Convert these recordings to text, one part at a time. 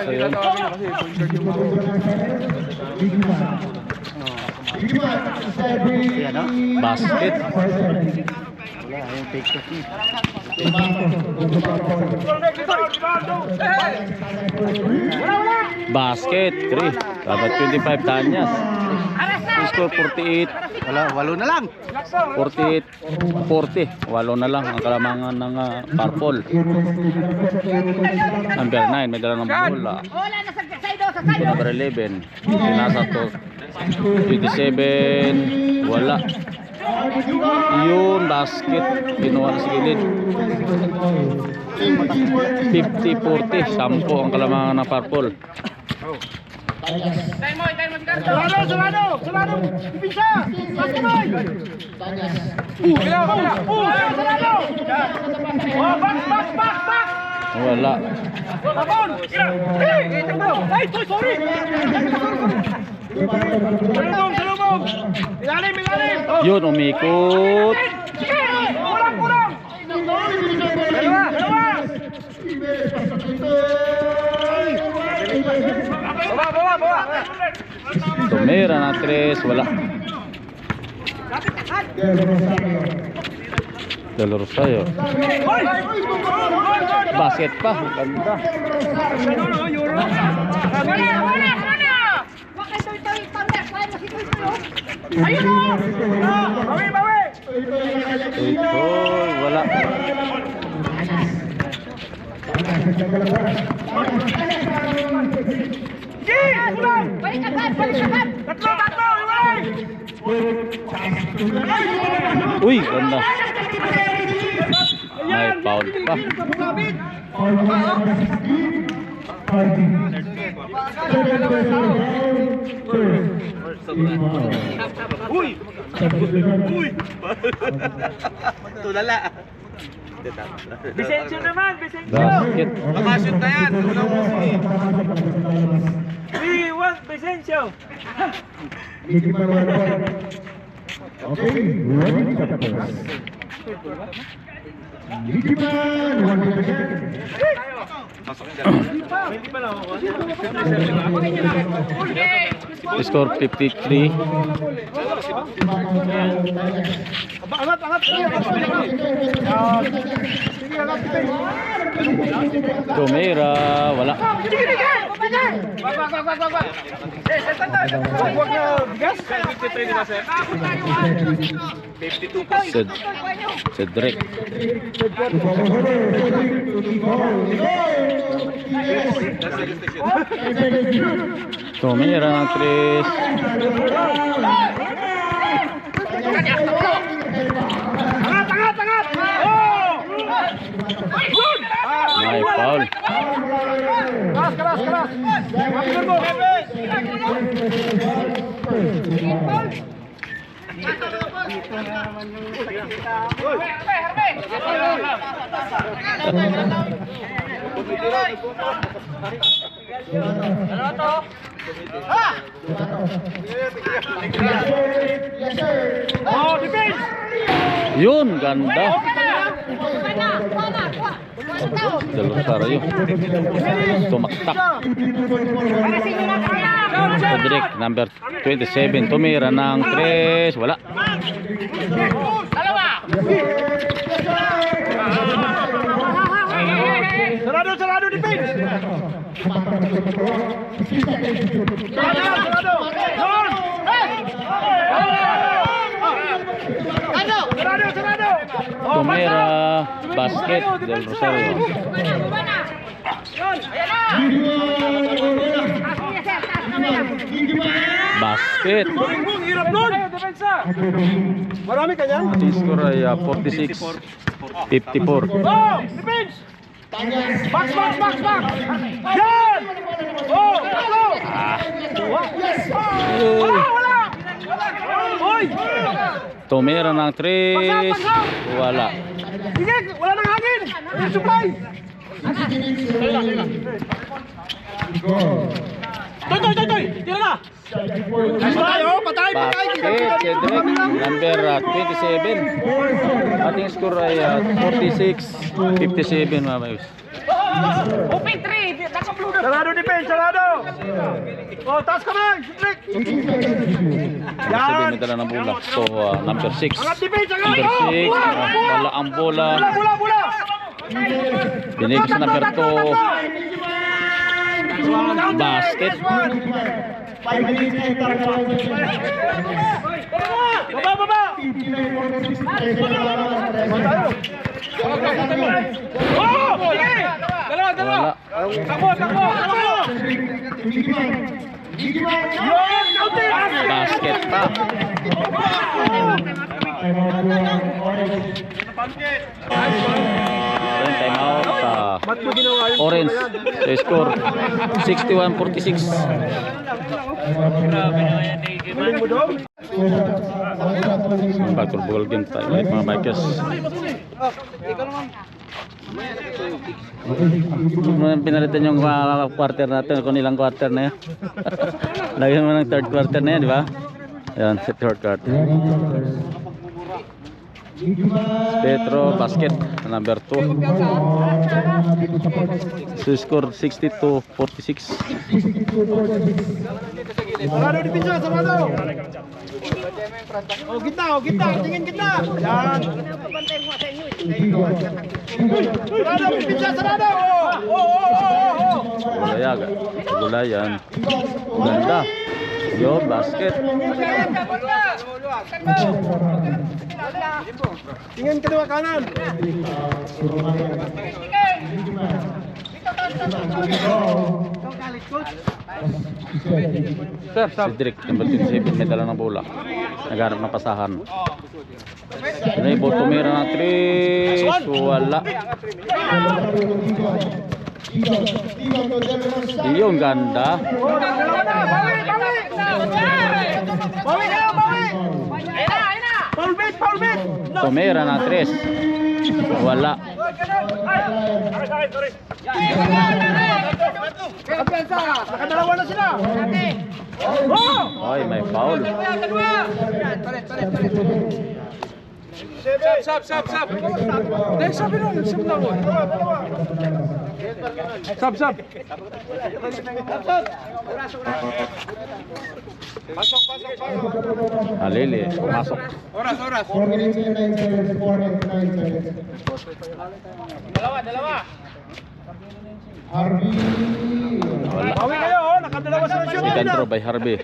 Isa yun. Yan o. Basket. Wala, yung fake shot niya. Basket. 3. Dapat 25 Tanyas. Score 48. Wala, 8 na lang. 48. 40. 8 na lang ang kalamangan ng purple. Number 9. May dala ng bola. Number 11. Pinasa to. 27. Wala. Yun, basket. Kinuha sa gilid. 50-40. 10 ang kalamangan ng purple. Salado! Ipinsa! Pagkamay! Salado! Back! Wala. Tapon! Ay, sorry! Salubog! Ilalim! Yun, umikot. Kurang! Dalawa! Bawa! Tumira na 3. Wala. Del Rosario. Basket pa. Ganda. Bawi! Ito. Wala. Balik agad! Tatlo! Iwalay! Uy, ganda. May foul pa. Uy! Tulala. Bisensyo naman! Basket. Makashoot na yan! 3-1, Bisensyo! Score 53. Tumira. Wala. Cedric. Tumira ng 3. Tangat! May foul. Keras! Oh, defense! Yun, ganda. Del Rosario. Tumaktak. Cedric, number 27. Tumira ng 3. Wala. Sarado, defense! Sarado! Sarado! Tumira. Basket. Del Rosario. Basket. Hirap nun! Marami ka yan? Score ay 46. 54. Oh! Defense! Box! Yan! Oh! Go! Wala! Hoy! Tumira ng 3. Wala. Sige! Wala nang hangin! Supply! Toy! Tira na! Patay! Basket. Cedric, number 27. Ating score ay 46. 57 mga mayos. Open 3! Naka-blue na! Sarado defense, sarado. Oh, taas kamay. Strict. Sabi may dala ng bola. So, number 6. Angat defense, angat. Number 6. Wala ang bola. Bola. Binigay sa number 2. Basket. Baba. Oh, sige. Dalawa. Wala. Takbo. Basket pa. Then time out sa Orange. So score 61-46. Basketball game tayo mga bikers. Pinalitan yung quarter natin kung ilang quarter na yan. Lagyan mo ng third quarter na yan, di ba? Ayan, third quarter. Petro basket number 2. So score 62-46. Sarado di pinsa, sarado. Oh, gitna. Tingin gitna. Yan. Sarado di pinsa, sarado. Oh. Gulayan. Ganda. Yo, basket. Tingin kedua kanan. Cedric, number 27, may dala ng bola. Naghanap ng pasahan. Ano yung tumira ng 3. Wala. Yung ganda. Foul bit. Tumira ng 3. Wala. Nakadalawa na sila. Oh! Ay, may foul. Sab. Dek, sabi nun. Sab. Pasok. Halili, pumasok. Oras. Dalawa. Wala. Bawi kayo, oh. Nakadalawa sila siya. Second throw by Harvey.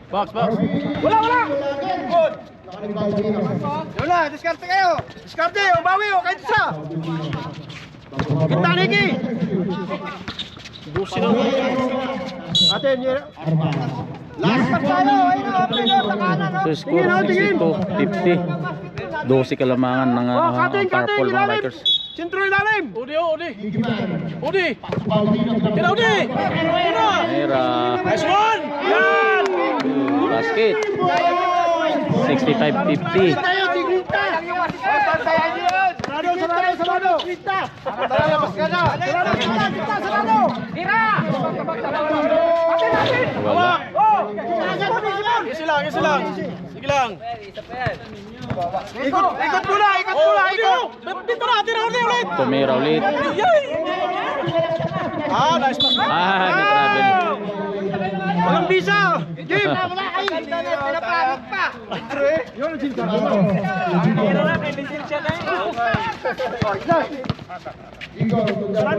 Box. Wala. Good. Wala, diskarte kayo. Diskarte, bawi, kahit isa. Kita Niki. Busi na. Atin, last pass tayo. Ayun na, sa kanan. So score 62-50. 12 kalamangan ng Purple mga Bikers. Sentro ilalim. Udi. Kina Udi. Mera. Nice one. Yan. Basket. 65-50. Sarado. Wala. Isi lang. Sige lang. Ikot muna. Dito na, tira ulit. Tumira ulit. Nice pass. May travel. Walang bisa. Jim. Sarado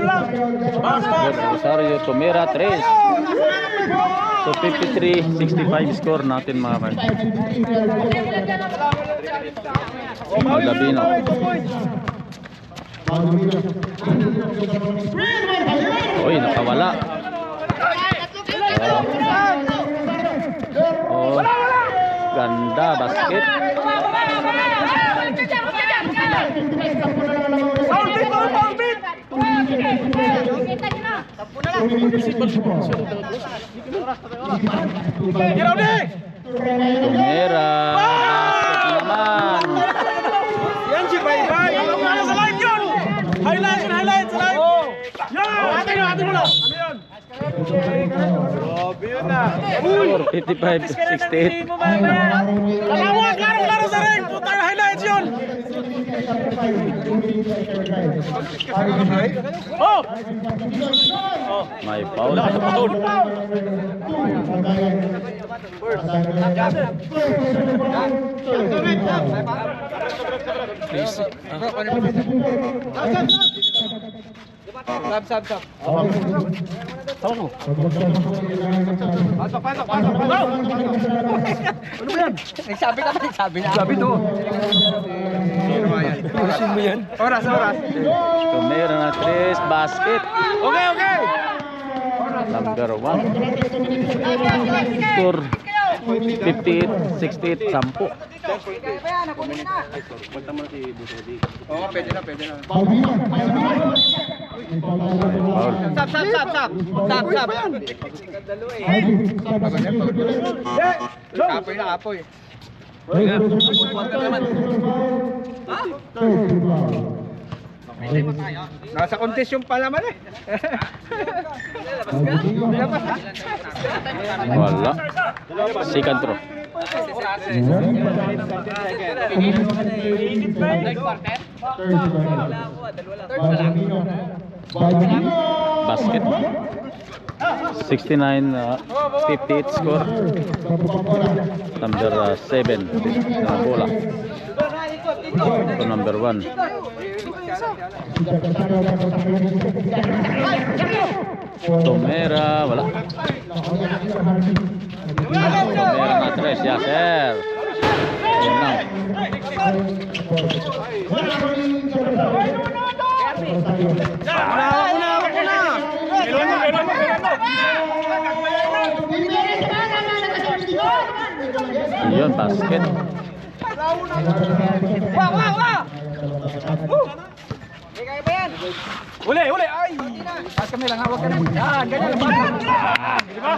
lang. Rosario Tumira 3. So 53-65 score natin mga man. Labino. Uy, nakawala. Oh, ganda basket. Foul beat. Tumira. Basket naman. Yan si Bye. Ano sa live yun? Highlights sa live. Yan! Atin mo na. Ano yan? Grabe yun na. Score 55-68. Kalawag, laro sa ring. Putang highlights yun. Oh! May foul. Nagsabi ka ba? Nagsabi na. Sabi to. Orasin mo yan. Oras. Tumira na 3 basket. Okay, okay. Number 1. Score 58-68, 10. Oo, pwede na. Foul. Stop. Apoy. Nasa contest yung palaman eh. Wala. Second throw. Basket. 69-58 score. Number 7 bola. To number 1. Tumera, wala. Tumera na 3, Yasser. Ayun lang. Yun, basket. Uli! Ay! Pas kami lang, hawak ka na. Yan, ganyan. Di ba?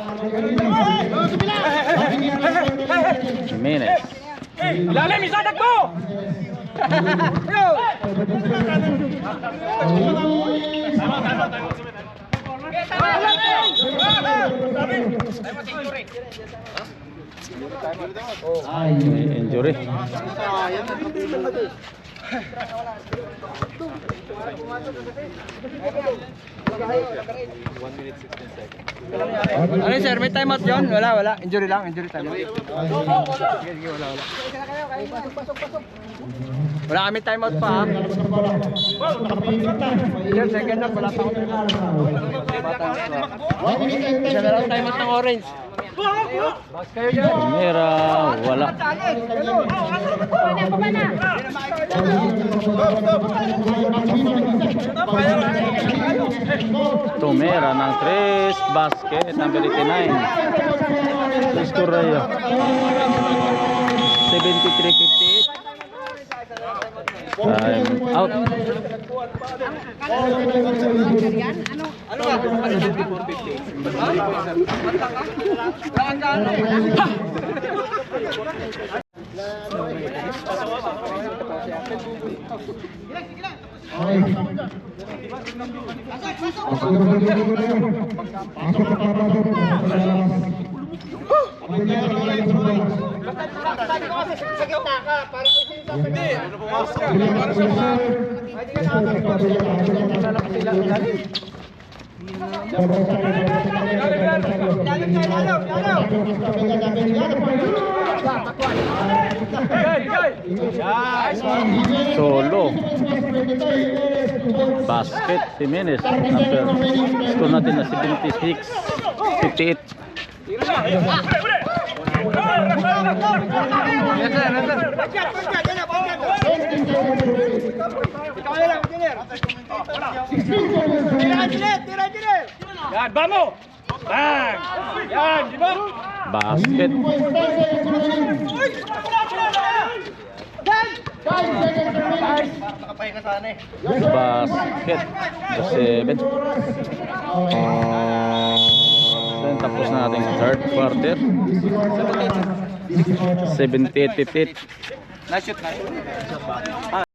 Jimenez. Ilalim, isadag mo! Injury. Ano yun, sir? May timeout yun? Wala. Injury lang. Injury time. Sige, wala. Wala kami timeout pa, ha? Sir, second up. Wala pa ako. Isa na lang timeout ng orange. Bas kayo dyan. Tumera, wala. Tumera ng 3 basket, number 89. Score rayo 73-58. Time out. Ano ba? 4 Solo. Basket, Jimenez. Score natin na 76-58. Yan, vamos! Bang! Yan, di ba? Basket. Basket. 7. Then tapos na ating third quarter. 78-58. Na-shoot na.